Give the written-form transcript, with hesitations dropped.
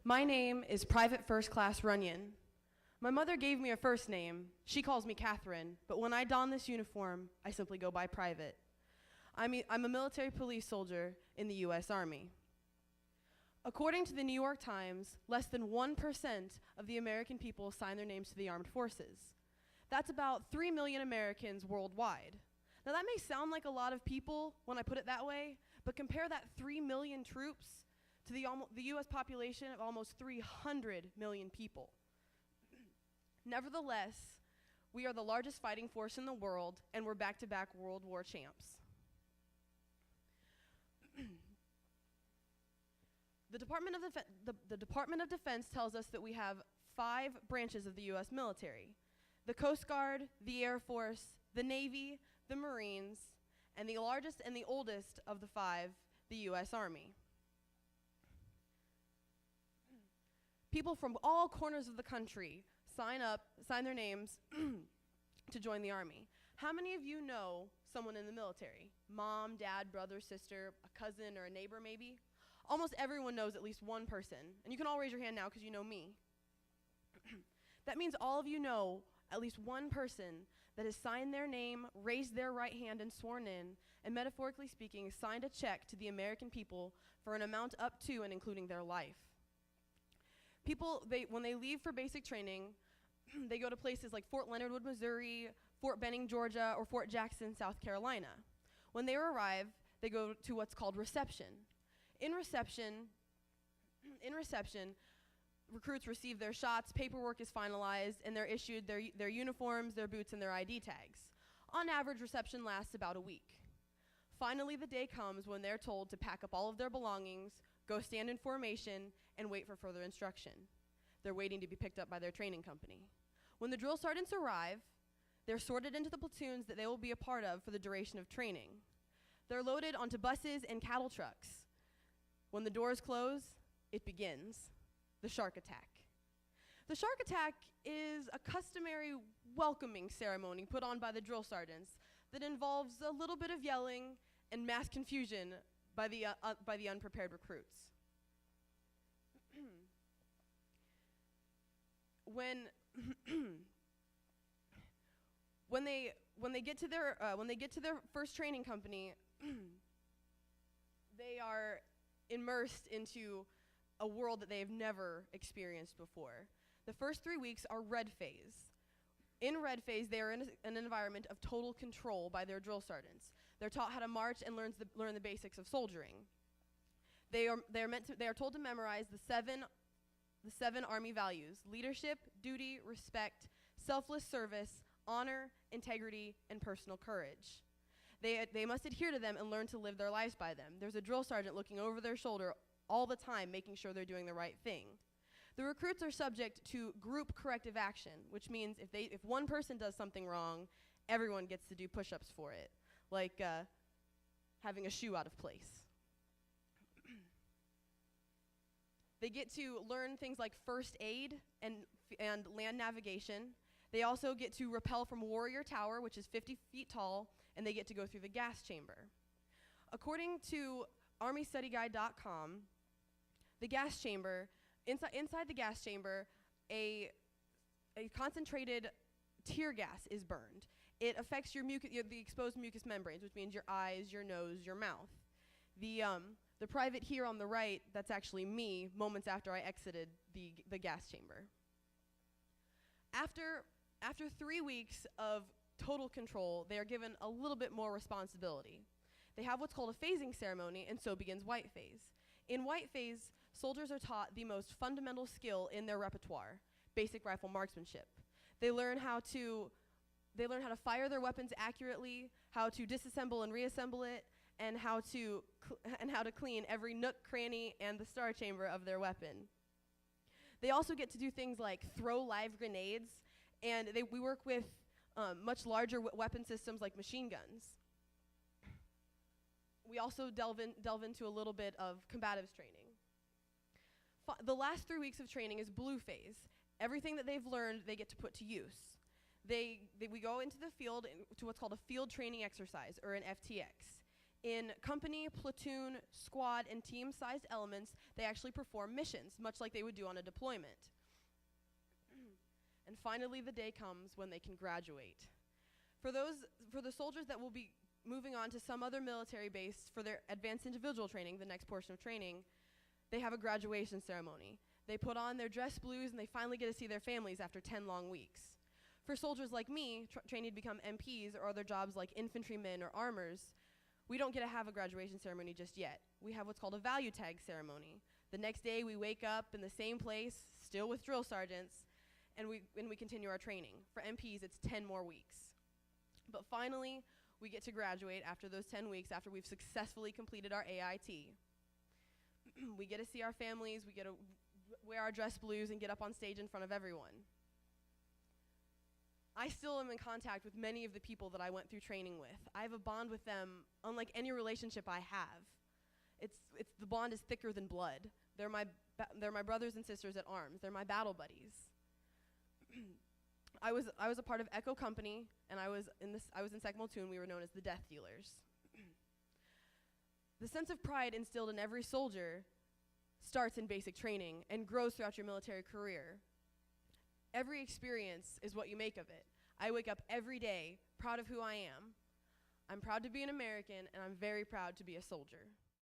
My name is Private First Class Runyon. My mother gave me a first name. She calls me Katherine, but when I don this uniform, I simply go by Private. I'm a military police soldier in the U.S. Army. According to the New York Times, less than 1% of the American people sign their names to the armed forces. That's about 3 million Americans worldwide. Now that may sound like a lot of people when I put it that way, but compare that 3 million troops to the U.S. population of almost 300 million people. Nevertheless, we are the largest fighting force in the world, and we're back-to-back World War champs. The Department of Defense tells us that we have 5 branches of the U.S. military: the Coast Guard, the Air Force, the Navy, the Marines, and the largest and the oldest of the 5, the U.S. Army. People from all corners of the country sign their names to join the Army. How many of you know someone in the military? Mom, dad, brother, sister, a cousin, or a neighbor maybe? Almost everyone knows at least one person. And you can all raise your hand now because you know me. That means all of you know at least one person that has signed their name, raised their right hand, and sworn in, and metaphorically speaking, signed a check to the American people for an amount up to and including their life. People, when they leave for basic training, they go to places like Fort Leonard Wood, Missouri, Fort Benning, Georgia, or Fort Jackson, South Carolina. When they arrive, they go to what's called reception. In reception, recruits receive their shots, paperwork is finalized, and they're issued their uniforms, their boots, and their ID tags. On average, reception lasts about a week. Finally, the day comes when they're told to pack up all of their belongings, go stand in formation, and wait for further instruction. They're waiting to be picked up by their training company. When the drill sergeants arrive, they're sorted into the platoons that they will be a part of for the duration of training. They're loaded onto buses and cattle trucks. When the doors close, it begins, the shark attack. The shark attack is a customary welcoming ceremony put on by the drill sergeants that involves a little bit of yelling and mass confusion by the unprepared recruits. When they get to their first training company, they are immersed into a world that they have never experienced before. The first 3 weeks are red phase. In red phase, they are in an environment of total control by their drill sergeants. They're taught how to march and learn the basics of soldiering. They are told to memorize the seven Army values: leadership, duty, respect, selfless service, honor, integrity, and personal courage. They must adhere to them and learn to live their lives by them. There's a drill sergeant looking over their shoulder all the time, making sure they're doing the right thing. The recruits are subject to group corrective action, which means if one person does something wrong, everyone gets to do push-ups for it, like having a shoe out of place. They get to learn things like first aid and land navigation. They also get to rappel from Warrior Tower, which is 50 feet tall, and they get to go through the gas chamber. According to ArmyStudyGuide.com, the gas chamber, inside the gas chamber, a concentrated tear gas is burned. It affects the exposed mucous membranes, which means your eyes, your nose, your mouth. The private here on the right, that's actually me, moments after I exited the gas chamber. After 3 weeks of total control, they are given a little bit more responsibility. They have what's called a phasing ceremony, and so begins white phase. In white phase, soldiers are taught the most fundamental skill in their repertoire: basic rifle marksmanship. They learn how to fire their weapons accurately, how to disassemble and reassemble it, and how to clean every nook, cranny, and the star chamber of their weapon. They also get to do things like throw live grenades, and we work with much larger weapon systems like machine guns. We also delve into a little bit of combatives training. The last 3 weeks of training is blue phase. Everything that they've learned, they get to put to use. We go into the field to what's called a field training exercise, or an FTX. In company, platoon, squad, and team-sized elements, they actually perform missions, much like they would do on a deployment. And finally, the day comes when they can graduate. For the soldiers that will be moving on to some other military base for their advanced individual training, the next portion of training, they have a graduation ceremony. They put on their dress blues and they finally get to see their families after 10 long weeks. For soldiers like me, training to become MPs or other jobs like infantrymen or armors, we don't get to have a graduation ceremony just yet. We have what's called a value tag ceremony. The next day we wake up in the same place, still with drill sergeants, and we continue our training. For MPs, it's 10 more weeks. But finally, we get to graduate after those 10 weeks, after we've successfully completed our AIT. We get to see our families, we get to wear our dress blues and get up on stage in front of everyone. I still am in contact with many of the people that I went through training with. I have a bond with them unlike any relationship I have. The bond is thicker than blood. They're my brothers and sisters at arms. They're my battle buddies. I was a part of Echo Company, and I was in 2nd Platoon. We were known as the Death Dealers. The sense of pride instilled in every soldier starts in basic training and grows throughout your military career. Every experience is what you make of it. I wake up every day proud of who I am. I'm proud to be an American, and I'm very proud to be a soldier.